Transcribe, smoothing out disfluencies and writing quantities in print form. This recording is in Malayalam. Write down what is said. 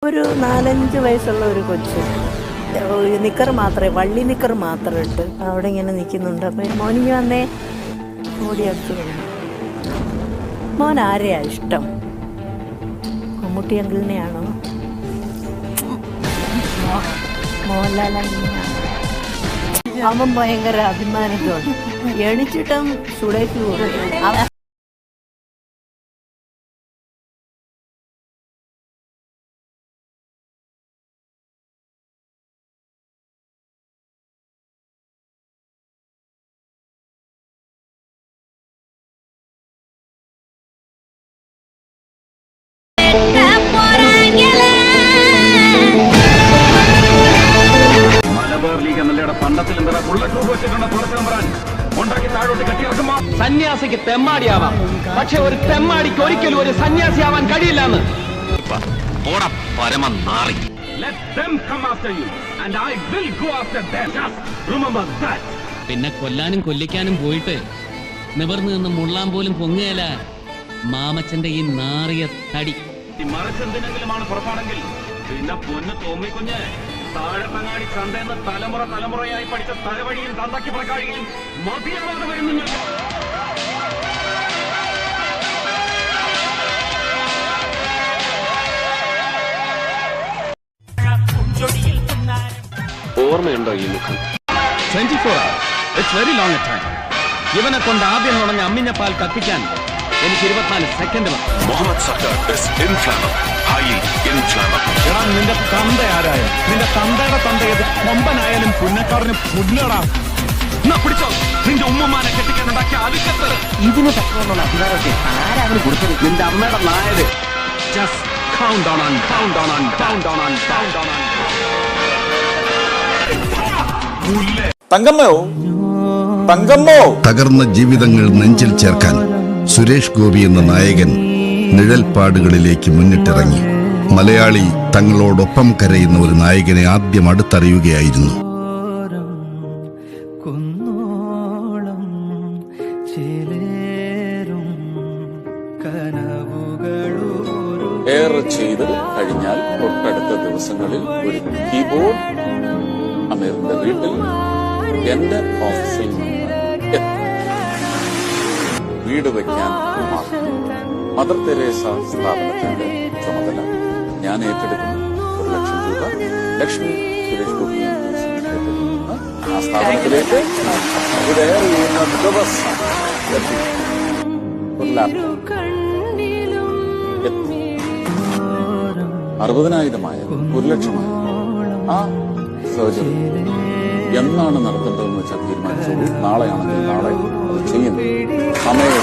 ഒരു 4-5 വയസ്സുള്ള ഒരു കൊച്ച് നിക്കർ മാത്രമേ വള്ളി നിക്കർ മാത്രം ഇട്ട് അവിടെ ഇങ്ങനെ നിൽക്കുന്നുണ്ട്. അപ്പം മോനിങ്ങി വന്നേ ഓടി അടുത്ത് വന്നു. മോൻ ആരെയാ ഇഷ്ടം? മമ്മൂട്ടി അങ്കിളിനെയാണോ മോഹൻലാലിനെയാണോ? അവൻ ഭയങ്കര അഭിമാനത്തോടെ എണിച്ചിട്ടും സുടേക്ക് പോകും. സന്യാസിക്ക് തെമ്മാടിയാവാം, പക്ഷെ ഒരു തെമ്മാടിക്ക് ഒരിക്കലും ഒരു സന്യാസിയാവാൻ കഴിയില്ലെന്ന്. പിന്നെ കൊല്ലാനും കൊല്ലിക്കാനും പോയിട്ട് നിവർന്നു നിന്ന് മുള്ളാൻ പോലും പൊങ്ങുകയല്ല മാമച്ചന്റെ ഈ നാറിയ തടി. മറിച്ചെന്തിനെങ്കിലുമാണ് പുറപ്പാടെങ്കിൽ പിന്നെ പൊന്ന് തോന്നിക്കുഞ്ഞ് താഴെത്തങ്ങാടി ചന്തയെന്ന് തലമുറയായി പഠിച്ച തലവഴിയും തന്തക്കി പ്രകാഴിയും മതിയാവാതെ വരുന്നു. ഓർമ്മയുണ്ടോ ഈ മുഖം? 24 hours. It's very long a time. ഇവനെ കൊണ്ട് ആദ്യം നുണഞ്ഞ അമ്മിഞ്ഞ പാൽ കത്തിക്കാൻ എനിക്ക് 24 second. Muhammad Zafar is inflammable, highly inflammable. എടാ, നിന്റെ തന്ത ആരായാലും നിന്റെ തന്തയുടെ തന്ത ഏത് കൊമ്പനായാലും പുന്നക്കാരന് പുല്ലടാ. എന്നാ പിടിച്ചോ, നിന്റെ ഉമ്മമാനെ കെട്ടിക്കാനുണ്ടാക്കിയ ആവശ്യത്ത് ഇതിന് തക്കമുള്ള അധികാരത്തെ ആരാണ് കൊടുത്തത്? നിന്റെ അമ്മയുടെ നായര്. Just count on. തകർന്ന ജീവിതങ്ങൾ നെഞ്ചിൽ ചേർക്കാൻ സുരേഷ് ഗോപി എന്ന നായകൻ നിഴൽപ്പാടുകളിലേക്ക് മുന്നിട്ടിറങ്ങി. മലയാളി തങ്ങളോടൊപ്പം കരയുന്ന ഒരു നായകനെ ആദ്യം അടുത്തറിയുകയായിരുന്നു. ഏറെ ചെയ്ത് കഴിഞ്ഞാൽ തൊട്ടടുത്ത ദിവസങ്ങളിൽ ഒരു കീബോർഡ് അമീറിന്റെ വീട്ടിൽ എന്റെ ഓഫീസിൽ നിന്ന് എത്തും. വീട് വയ്ക്കാൻ മദർ തെരേസ സ്ഥാപനത്തിന്റെ ചുമതല ഞാൻ ഏറ്റെടുക്കുന്നു. 1 ലക്ഷം രൂപ ലക്ഷ്മി സുരേഷ് ഗോപി ആ സ്ഥാപനത്തിലേക്ക് ഇതേറെ ചെയ്യുന്ന ദിവസം ഒരു ലാപ്ടോപ്പ് 60,000 1 ലക്ഷമായി. ആ സർജറി എന്നാണ് നടത്തേണ്ടതെന്ന് വെച്ചാൽ തീരുമാനിച്ചോളൂ. നാളെയാണെങ്കിൽ നാളെ അത് ചെയ്യുന്നു. സമയം